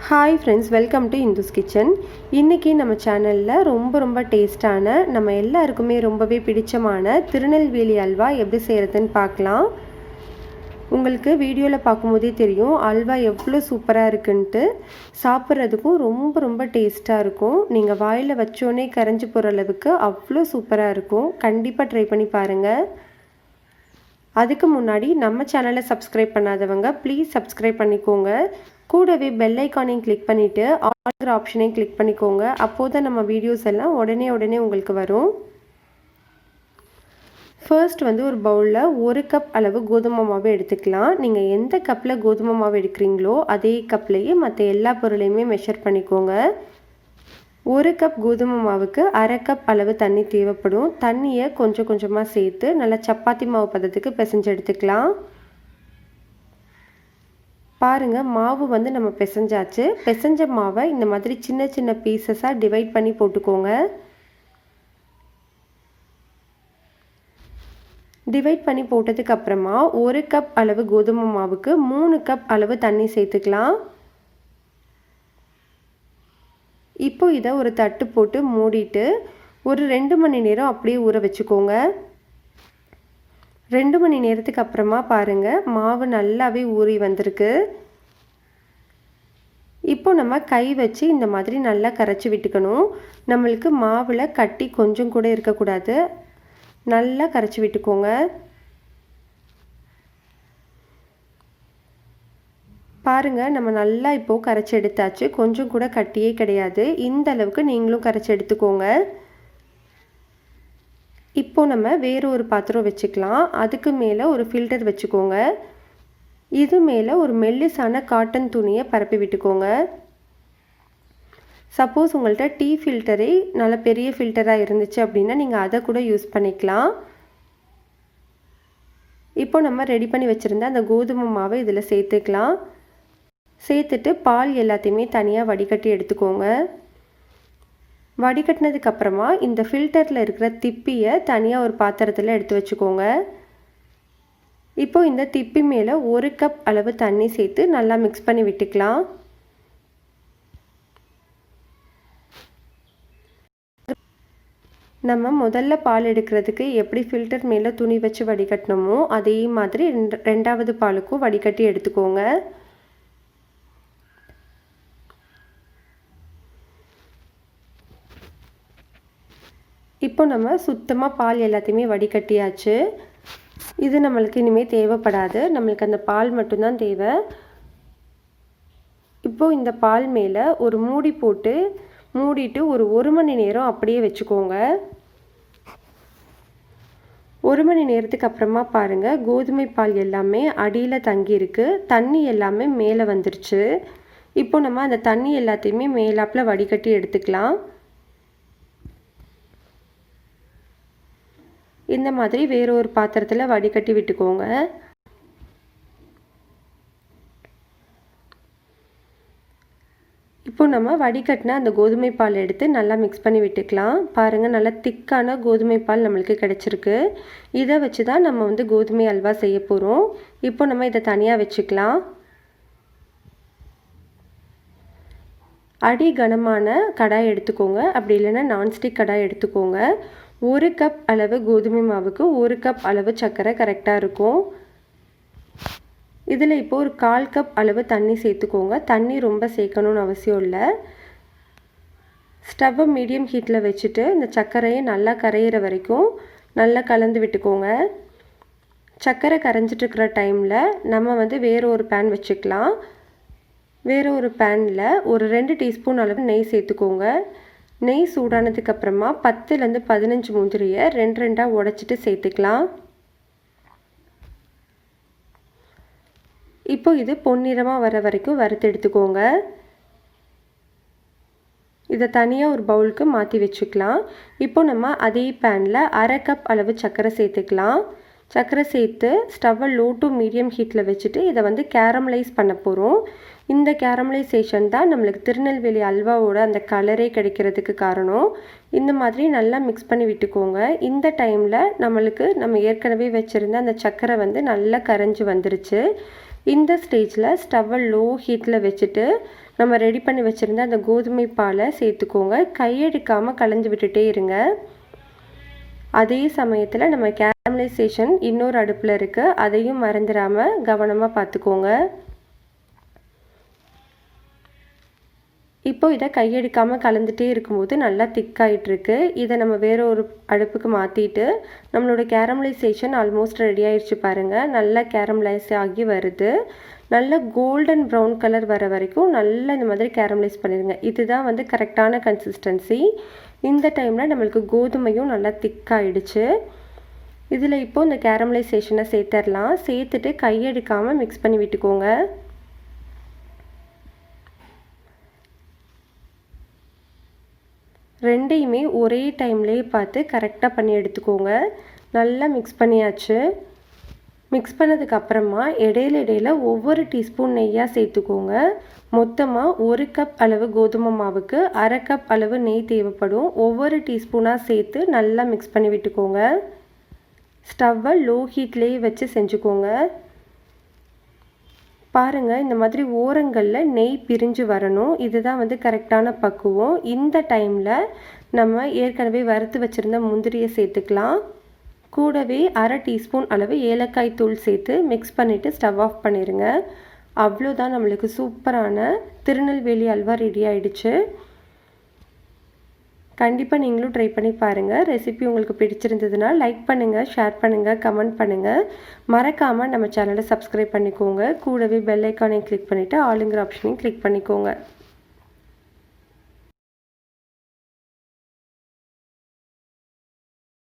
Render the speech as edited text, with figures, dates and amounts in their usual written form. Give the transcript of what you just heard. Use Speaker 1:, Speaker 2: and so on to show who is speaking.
Speaker 1: Hi friends, welcome to Indhu's kitchen. இன்றைக்கி நம்ம சேனலில் ரொம்ப டேஸ்டான, நம்ம எல்லாருக்குமே ரொம்பவே பிடிச்சமான திருநெல்வேலி அல்வா எப்படி செய்கிறதுன்னு பார்க்கலாம். உங்களுக்கு வீடியோவில் பார்க்கும்போதே தெரியும் அல்வா எவ்வளோ சூப்பராக இருக்குன்ட்டு. சாப்பிட்றதுக்கும் ரொம்ப டேஸ்ட்டாக இருக்கும். நீங்கள் வாயில் வச்சோன்னே கரைஞ்சி போகிற அளவுக்கு அவ்வளோ சூப்பராக இருக்கும். கண்டிப்பாக ட்ரை பண்ணி பாருங்கள். அதுக்கு முன்னாடி நம்ம சேனலை சப்ஸ்கிரைப் பண்ணாதவங்க ப்ளீஸ் சப்ஸ்கிரைப் பண்ணிக்கோங்க. கூடவே பெல் ஐக்கானையும் கிளிக் பண்ணிவிட்டு ஆல்ங்கிற ஆப்ஷனையும் கிளிக் பண்ணிக்கோங்க. அப்போது தான் நம்ம வீடியோஸ் எல்லாம் உடனே உங்களுக்கு வரும். ஃபர்ஸ்ட் ஒரு பவுலில் 1 கப் அளவு கோதுமை மாவு எடுத்துக்கலாம். நீங்கள் எந்த கப்பில் கோதுமை மாவு எடுக்கிறீங்களோ அதே கப்லேயே மற்ற எல்லா பொருளையுமே மெஷர் பண்ணிக்கோங்க. 1 கப் கோதுமை மாவுக்கு 1/2 கப் அளவு தண்ணி தேவைப்படும். தண்ணியை கொஞ்சமாக சேர்த்து நல்லா சப்பாத்தி மாவு பதத்துக்கு பிசைஞ்சு எடுத்துக்கலாம். பாருங்கள், மாவு நம்ம பிசைஞ்சாச்சு. பிசைஞ்ச மாவை இந்த மாதிரி சின்ன பீசஸாக டிவைட் பண்ணி போட்டுக்கோங்க. டிவைட் பண்ணி போட்டதுக்கு அப்புறமா 1 கப் அளவு கோதுமை மாவுக்கு 3 கப் அளவு தண்ணி சேர்த்துக்கலாம். இப்போ இதை ஒரு தட்டு போட்டு மூடிட்டு ஒரு 2 மணி நேரம் அப்படியே ஊற வச்சுக்கோங்க. 2 மணி நேரத்துக்கு அப்புறமா பாருங்கள், மாவு நல்லாவே ஊறி வந்திருக்கு. இப்போ நம்ம கை வச்சு இந்த மாதிரி நல்லா கரைச்சி விட்டுக்கணும். நம்மளுக்கு மாவில் கட்டி கொஞ்சம் கூட இருக்கக்கூடாது. நல்லா கரைச்சி விட்டுக்கோங்க. பாருங்கள், நம்ம நல்லா இப்போது கரைச்சி எடுத்தாச்சு. கொஞ்சம் கூட கட்டியே கிடையாது. இந்த அளவுக்கு நீங்களும் கரைச்சி எடுத்துக்கோங்க. இப்போ நம்ம வேறு ஒரு பாத்திரம் வச்சுக்கலாம். அதுக்கு மேலே ஒரு ஃபில்டர் வச்சுக்கோங்க. இது மேலே ஒரு மெல்லிசான காட்டன் துணியை பரப்பி விட்டுக்கோங்க. சப்போஸ் உங்கள்கிட்ட டீ ஃபில்டரே நல்ல பெரிய ஃபில்டராக இருந்துச்சு அப்படின்னா நீங்கள் அதை கூட யூஸ் பண்ணிக்கலாம். இப்போ நம்ம ரெடி பண்ணி வச்சுருந்த அந்த கோதுமை மாவை இதில் சேர்த்துக்கலாம். சேர்த்துட்டு பால் எல்லாத்தையுமே தனியாக வடிகட்டி எடுத்துக்கோங்க. வடிகட்டினதுக்கப்புறமா இந்த ஃபில்டரில் இருக்கிற திப்பியை தனியாக ஒரு பாத்திரத்தில் எடுத்து வச்சுக்கோங்க. இப்போ இந்த திப்பி மேலே 1 கப் அளவு தண்ணி சேர்த்து நல்லா மிக்ஸ் பண்ணி விட்டுக்கலாம். நம்ம முதல்ல பால் எடுக்கிறதுக்கு எப்படி ஃபில்டர் மேலே துணி வச்சு வடிகட்டினோமோ அதே மாதிரி ரெண்டாவது பாலுக்கும் வடிகட்டி எடுத்துக்கோங்க. இப்போ நம்ம சுத்தமாக பால் எல்லாத்தையுமே வடிகட்டியாச்சு. இது நம்மளுக்கு இனிமேல் தேவைப்படாது. நம்மளுக்கு அந்த பால் மட்டும்தான் தேவை. இப்போது இந்த பால் மேலே ஒரு மூடி போட்டு மூடிட்டு ஒரு 1 மணி நேரம் அப்படியே வச்சுக்கோங்க. 1 மணி நேரத்துக்கு அப்புறமா பாருங்கள், கோதுமை பால் எல்லாமே அடியில் தங்கியிருக்கு. தண்ணி எல்லாமே மேலே வந்துருச்சு. இப்போ நம்ம அந்த தண்ணி எல்லாத்தையுமே மேலாப்பில் வடிகட்டி எடுத்துக்கலாம். இந்த மாதிரி வேறு ஒரு பாத்திரத்தில் வடிகட்டி விட்டுக்கோங்க. இப்போ நம்ம வடிகட்டின அந்த கோதுமை பால் எடுத்து நல்லா மிக்ஸ் பண்ணி விட்டுக்கலாம். பாருங்கள், நல்லா திக்கான கோதுமை பால் நம்மளுக்கு கிடச்சிருக்கு. இதை வச்சு தான் நம்ம கோதுமை அல்வா செய்ய போகிறோம். இப்போ நம்ம இதை தனியாக வச்சுக்கலாம். அடி கனமான கடாய் எடுத்துக்கோங்க. அப்படி இல்லைன்னா நான்ஸ்டிக் கடாய் எடுத்துக்கோங்க. 1 கப் அளவு கோதுமை மாவுக்கு 1 கப் அளவு சர்க்கரை கரெக்டாக இருக்கும். இதில் இப்போ ஒரு 1/4 கப் அளவு தண்ணி சேர்த்துக்கோங்க. தண்ணி ரொம்ப சேர்க்கணும்னு அவசியம் இல்லை. ஸ்டவ்வை மீடியம் ஹீட்டில் வச்சுட்டு இந்த சர்க்கரையை நல்லா கரையிற வரைக்கும் நல்லா கலந்து விட்டுக்கோங்க. சர்க்கரை கரைஞ்சிட்ருக்கிற டைமில் நம்ம வேறு ஒரு பேன் வச்சுக்கலாம். வேறு ஒரு பேனில் ஒரு 2 டீஸ்பூன் அளவு நெய் சேர்த்துக்கோங்க. நெய் சூடானதுக்கப்புறமா 10லேருந்து 15 முந்திரியை 2 உடைச்சிட்டு சேர்த்துக்கலாம். இப்போ இது பொன்னிறமாக வர வரைக்கும் வறுத்து எடுத்துக்கோங்க. இதை தனியாக ஒரு பவுலுக்கு மாற்றி வச்சுக்கலாம். இப்போ நம்ம அதே பேனில் 1/2 கப் அளவு சர்க்கரை சேர்த்துக்கலாம். சர்க்கரை சேர்த்து ஸ்டவ்வை லோ டு மீடியம் ஹீட்டில் வச்சுட்டு இதை கேரமலைஸ் பண்ண போகிறோம். இந்த கேரமலைசேஷன் தான் நம்மளுக்கு திருநெல்வேலி அல்வாவோட அந்த கலரே கிடைக்கிறதுக்கு காரணம். இந்த மாதிரி நல்லா மிக்ஸ் பண்ணி விட்டுக்கோங்க. இந்த டைமில் நம்ம ஏற்கனவே வச்சுருந்த அந்த சர்க்கரை நல்லா கரைஞ்சி வந்துருச்சு. இந்த ஸ்டேஜில் ஸ்டவ்வை லோ ஹீட்டில் வச்சுட்டு நம்ம ரெடி பண்ணி வச்சுருந்த அந்த கோதுமை பாலை சேர்த்துக்கோங்க. கையெடுக்காமல் கலந்து விட்டுட்டே இருங்க. அதே சமயத்தில் நம்ம கேரமலைசேஷன் இன்னொரு அடுப்பில் இருக்குது, அதையும் மறந்துடாமல் கவனமாக பார்த்துக்கோங்க. இப்போ இதை கையெடுக்காமல் கலந்துகிட்டே இருக்கும்போது நல்லா திக்காயிட்ருக்கு. இதை நம்ம வேறு ஒரு அடுப்புக்கு மாற்றிட்டு நம்மளோட கேரமலைசேஷன் ஆல்மோஸ்ட் ரெடி ஆயிடுச்சு பாருங்கள். நல்லா கேரமலைஸ் ஆகி வருது. நல்ல கோல்டன் ப்ரௌன் கலர் வர வரைக்கும் நல்லா இந்த மாதிரி கேரமலைஸ் பண்ணிடுங்க. இதுதான் வந்து கரெக்டான கன்சிஸ்டன்சி. இந்த டைமில் நம்மளுக்கு கோதுமையும் நல்லா திக்காயிடுச்சு. இதில் இப்போது இந்த கேரமலைசேஷனை சேர்த்துடலாம். சேர்த்துட்டு கையெடுக்காமல் மிக்ஸ் பண்ணி விட்டுக்கோங்க. ரெண்டையுமே ஒரே டைம்லேயே பார்த்து கரெக்டாக பண்ணி எடுத்துக்கோங்க. நல்லா மிக்ஸ் பண்ணியாச்சு. மிக்ஸ் பண்ணதுக்கப்புறமா இடையில ஒவ்வொரு டீஸ்பூன் நெய்யாக சேர்த்துக்கோங்க. மொத்தமாக 1 கப் அளவு கோதுமை மாவுக்கு 1/2 கப் அளவு நெய் தேவைப்படும். ஒவ்வொரு டீஸ்பூனாக சேர்த்து நல்லா மிக்ஸ் பண்ணி விட்டுக்கோங்க. ஸ்டவ்வை லோ ஹீட்லேயே வச்சு செஞ்சுக்கோங்க. பாருங்கள், இந்த மாதிரி ஓரங்களில் நெய் பிரிஞ்சு வரணும். இதுதான் வந்து கரெக்டான பக்குவம். இந்த டைமில் நம்ம ஏற்கனவே வறுத்து வச்சுருந்த முந்திரியை சேர்த்துக்கலாம். கூடவே 1/2 டீஸ்பூன் அளவு ஏலக்காய் தூள் சேர்த்து மிக்ஸ் பண்ணிவிட்டு ஸ்டவ் ஆஃப் பண்ணிடுங்க. அவ்வளோதான், நம்மளுக்கு சூப்பரான திருநெல்வேலி அல்வா ரெடி ஆகிடுச்சு. கண்டிப்பாக நீங்களும் ட்ரை பண்ணி பாருங்கள். ரெசிபி உங்களுக்கு பிடிச்சிருந்ததுன்னா லைக் பண்ணுங்கள், ஷேர் பண்ணுங்கள், கமெண்ட் பண்ணுங்கள். மறக்காமல் நம்ம சேனலை சப்ஸ்கிரைப் பண்ணிக்கோங்க. கூடவே பெல் ஐக்கானையும் கிளிக் பண்ணிவிட்டு ஆளுங்கிற ஆப்ஷனையும் கிளிக் பண்ணிக்கோங்க.